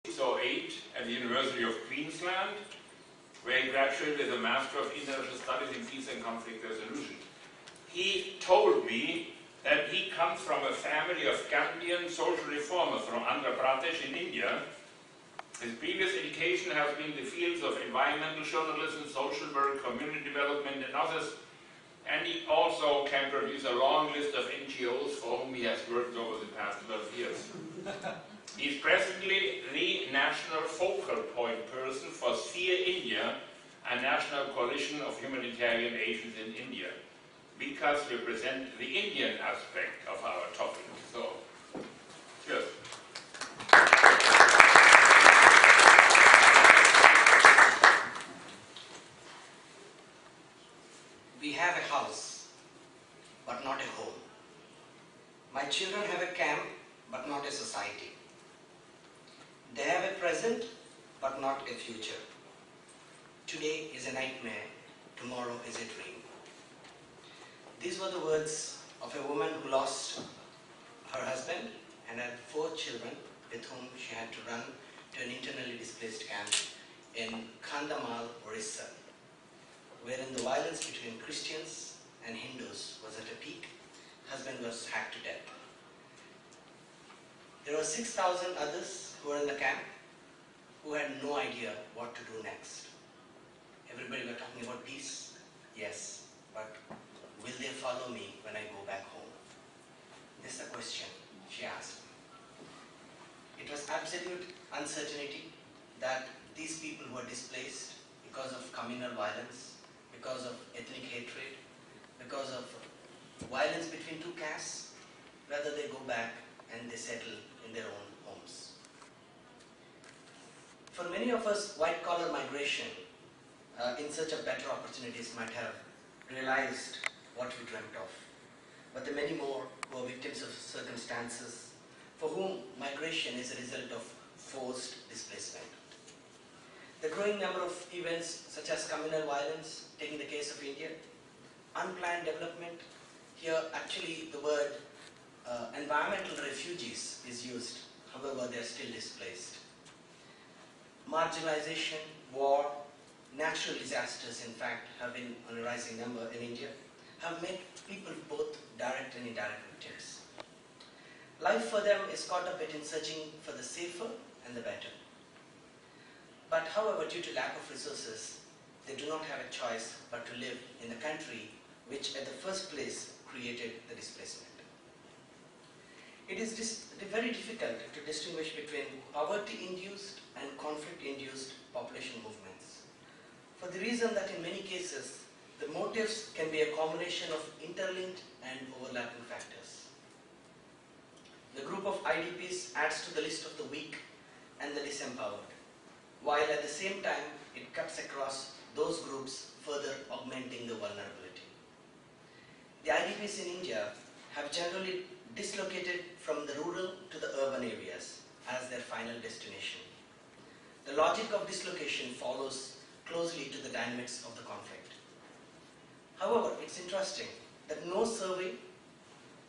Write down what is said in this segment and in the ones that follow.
1908 at the University of Queensland, where he graduated as a Master of International Studies in Peace and Conflict Resolution. He told me that he comes from a family of Gandhian social reformers from Andhra Pradesh in India. His previous education has been in the fields of environmental journalism, social work, community development, and others. And he also can produce a long list of NGOs for whom he has worked over the past 12 years. He's presently the national focal point person for SEER India, a national coalition of humanitarian agents in India. Vikas represents the Indian aspect of our topic. So, cheers. We have a house, but not a home. My children have a camp, but not a society. They have a present, but not a future. Today is a nightmare, tomorrow is a dream. These were the words of a woman who lost her husband and had 4 children with whom she had to run to an internally displaced camp in Kandhamal, Orissa, wherein the violence between Christians and Hindus was at a peak. Husband was hacked to death. There were 6,000 others who were in the camp who had no idea what to do next. Everybody were talking about peace, yes, but will they follow me when I go back home? This is the question she asked me. It was absolute uncertainty that these people who are displaced because of communal violence, because of ethnic hatred, because of violence between 2 castes, whether they go back and they settle in their own homes. For many of us, white-collar migration in search of better opportunities might have realized what we dreamt of. But there are many more who are victims of circumstances for whom migration is a result of forced displacement. The growing number of events such as communal violence, taking the case of India, unplanned development, here actually the word environmental refugees is used, however they are still displaced. Marginalization, war, natural disasters in fact have been on a rising number in India, have made people both direct and indirect victims. Life for them is caught up in searching for the safer and the better. But however, due to lack of resources, they do not have a choice but to live in the country which at the first place created the displacement. It is very difficult to distinguish between poverty-induced and conflict-induced population movements, for the reason that in many cases, the motives can be a combination of interlinked and overlapping factors. The group of IDPs adds to the list of the weak and the disempowered, while at the same time it cuts across those groups, further augmenting the vulnerability. The IDPs in India have generally dislocated from the rural to the urban areas as their final destination. The logic of dislocation follows closely to the dynamics of the conflict. However, it's interesting that no survey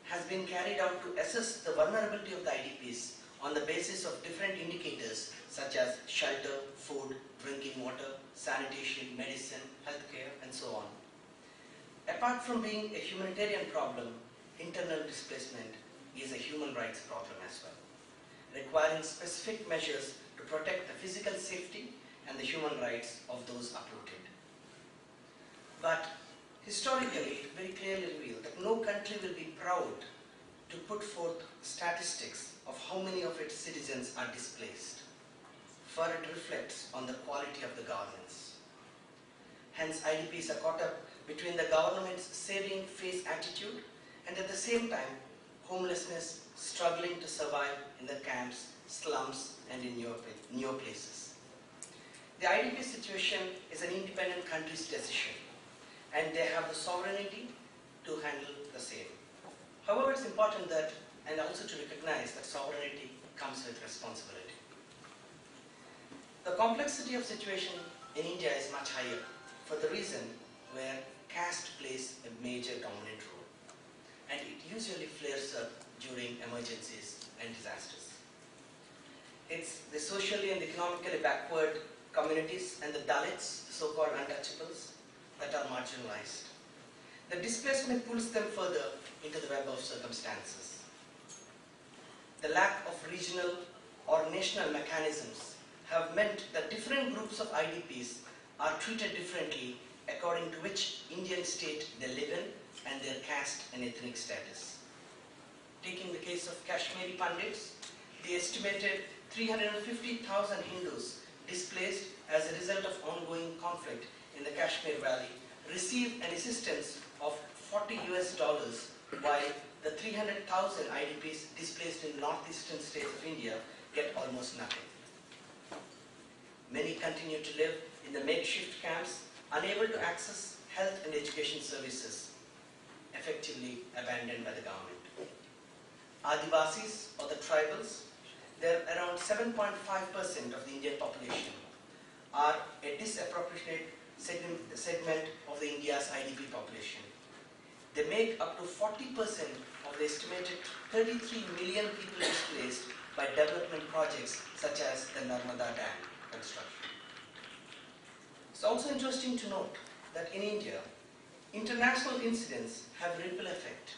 has been carried out to assess the vulnerability of the IDPs on the basis of different indicators such as shelter, food, drinking water, sanitation, medicine, healthcare, and so on. Apart from being a humanitarian problem, internal displacement is a human rights problem as well, requiring specific measures to protect the physical safety and the human rights of those uprooted. But historically, it very clearly revealed that no country will be proud to put forth statistics of how many of its citizens are displaced, for it reflects on the quality of the governance. Hence, IDPs are caught up between the government's saving face attitude and at the same time, homelessness, struggling to survive in the camps, slums, and in newer places. The IDP situation is an independent country's decision, and they have the sovereignty to handle the same. However, it's important that, and also to recognize that sovereignty comes with responsibility. The complexity of situation in India is much higher for the reason where caste plays a major dominant role, and it usually flares up during emergencies and disasters. It's the socially and economically backward communities and the Dalits, the so-called untouchables, that are marginalized. The displacement pulls them further into the web of circumstances. The lack of regional or national mechanisms have meant that different groups of IDPs are treated differently according to which Indian state they live in and their caste and ethnic status. Taking the case of Kashmiri Pandits, the estimated 350,000 Hindus displaced as a result of ongoing conflict in the Kashmir Valley receive an assistance of $40 while the 300,000 IDPs displaced in northeastern states of India get almost nothing. Many continue to live in the makeshift camps, unable to access health and education services, effectively abandoned by the government. Adivasis, or the tribals, they're around 7.5% of the Indian population, are a disproportionate segment of the India's IDP population. They make up to 40% of the estimated 33 million people displaced by development projects such as the Narmada Dam construction. It's also interesting to note that in India, international incidents have ripple effect.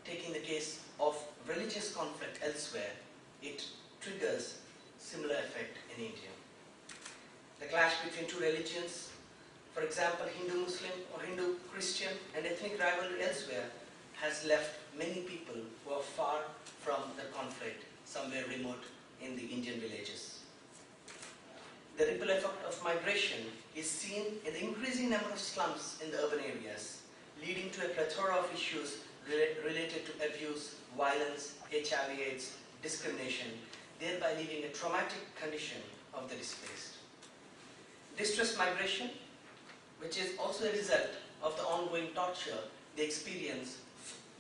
Taking the case of religious conflict elsewhere, it triggers similar effect in India. The clash between two religions, for example, Hindu-Muslim or Hindu-Christian and ethnic rivalry elsewhere, has left many people who are far from the conflict, somewhere remote in the Indian villages. The ripple effect of migration is seen in the increasing number of slums in the urban areas, leading to a plethora of issues related to abuse, violence, HIV/AIDS, discrimination, thereby leaving a traumatic condition of the displaced. Distress migration, which is also a result of the ongoing torture they experience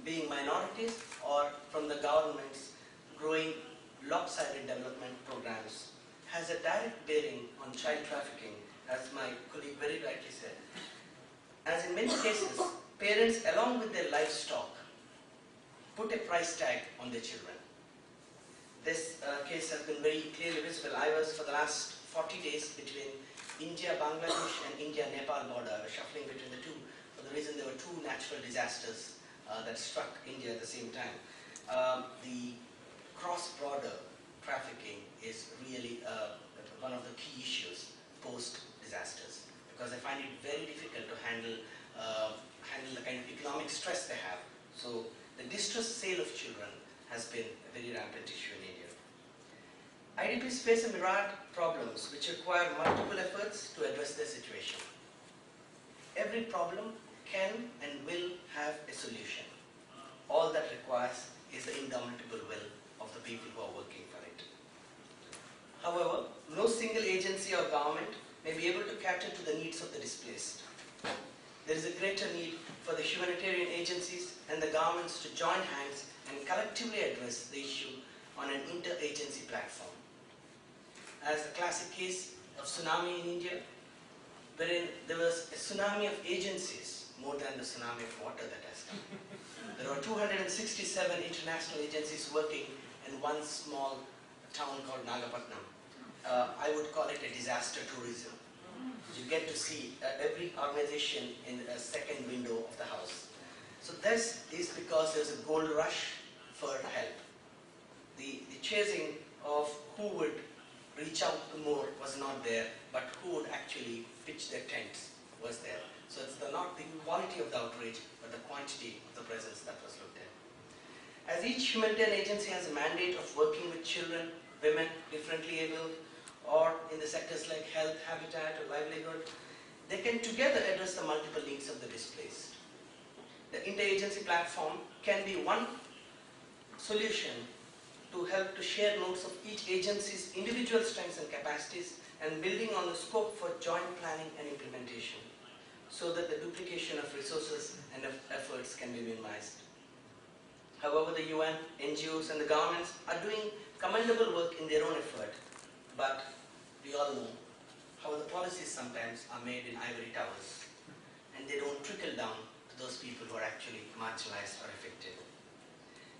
being minorities or from the government's growing lopsided development programs, has a direct bearing on child trafficking, as my colleague very rightly said. As in many cases, parents along with their livestock put a price tag on their children. This case has been very clearly visible. I was for the last 40 days between India, Bangladesh and India-Nepal border, shuffling between the two, for the reason there were two natural disasters that struck India at the same time. The cross-border trafficking is really one of the key issues post-disasters, because I find it very difficult to handle the kind of economic stress they have. So the distressed sale of children has been a very rampant issue in India. IDPs face a myriad problems which require multiple efforts to address their situation. Every problem can and will have a solution. All that requires is the indomitable will of the people who are working for it. However, no single agency or government may be able to cater to the needs of the displaced. There is a greater need for the humanitarian agencies and the governments to join hands and collectively address the issue on an inter-agency platform. As the classic case of tsunami in India, wherein there was a tsunami of agencies more than the tsunami of water that has come. There are 267 international agencies working in one small town called Nagapatnam. I would call it a disaster tourism. You get to see every organization in a second window of the house. So this is because there's a gold rush for help. The chasing of who would reach out to more was not there, but who would actually pitch their tents was there. So it's not the quality of the outreach, but the quantity of the presence that was looked at. As each humanitarian agency has a mandate of working with children, women, differently able, or in the sectors like health, habitat, or livelihood, they can together address the multiple needs of the displaced. The interagency platform can be one solution to help to share notes of each agency's individual strengths and capacities and building on the scope for joint planning and implementation so that the duplication of resources and of efforts can be minimized. However, the UN, NGOs and the governments are doing commendable work in their own effort, but we all know how the policies sometimes are made in ivory towers and they don't trickle down to those people who are actually marginalized or affected.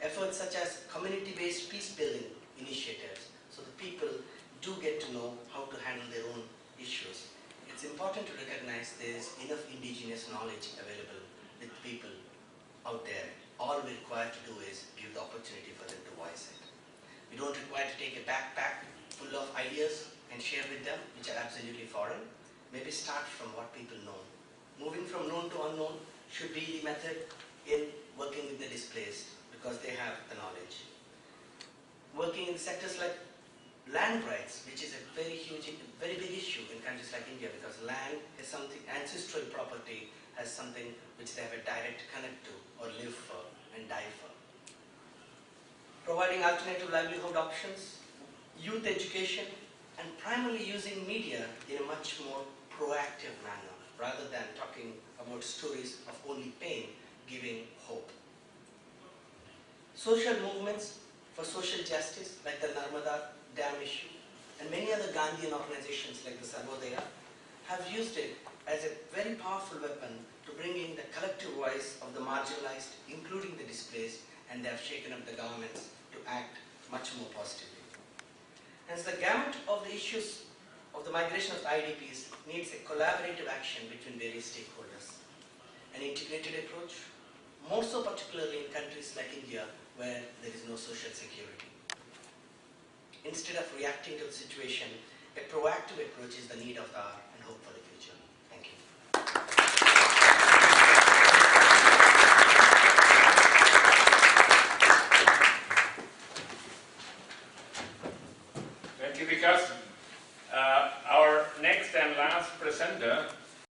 Efforts such as community-based peace-building initiatives so the people do get to know how to handle their own issues. It's important to recognize there is enough indigenous knowledge available with people out there. All we require to do is give the opportunity for them to voice it. We don't require to take a backpack full of ideas and share with them, which are absolutely foreign. Maybe start from what people know. Moving from known to unknown should be the method in working with the displaced, because they have the knowledge. Working in sectors like land rights, which is a very big issue in countries like India, because land is something, ancestral property has something which they have a direct connect to or live for and die for. Providing alternative livelihood options, youth education, and primarily using media in a much more proactive manner, rather than talking about stories of only pain, giving hope. Social movements for social justice, like the Narmada Dam issue, and many other Gandhian organizations like the Sarvodaya, have used it as a very powerful weapon to bring in the collective voice of the marginalized, including the displaced, and they have shaken up the governments to act much more positively. Hence, the gamut of the issues of the migration of the IDPs needs a collaborative action between various stakeholders. An integrated approach, more so particularly in countries like India, where there is no social security. Instead of reacting to the situation, a proactive approach is the need of the hour and hope for the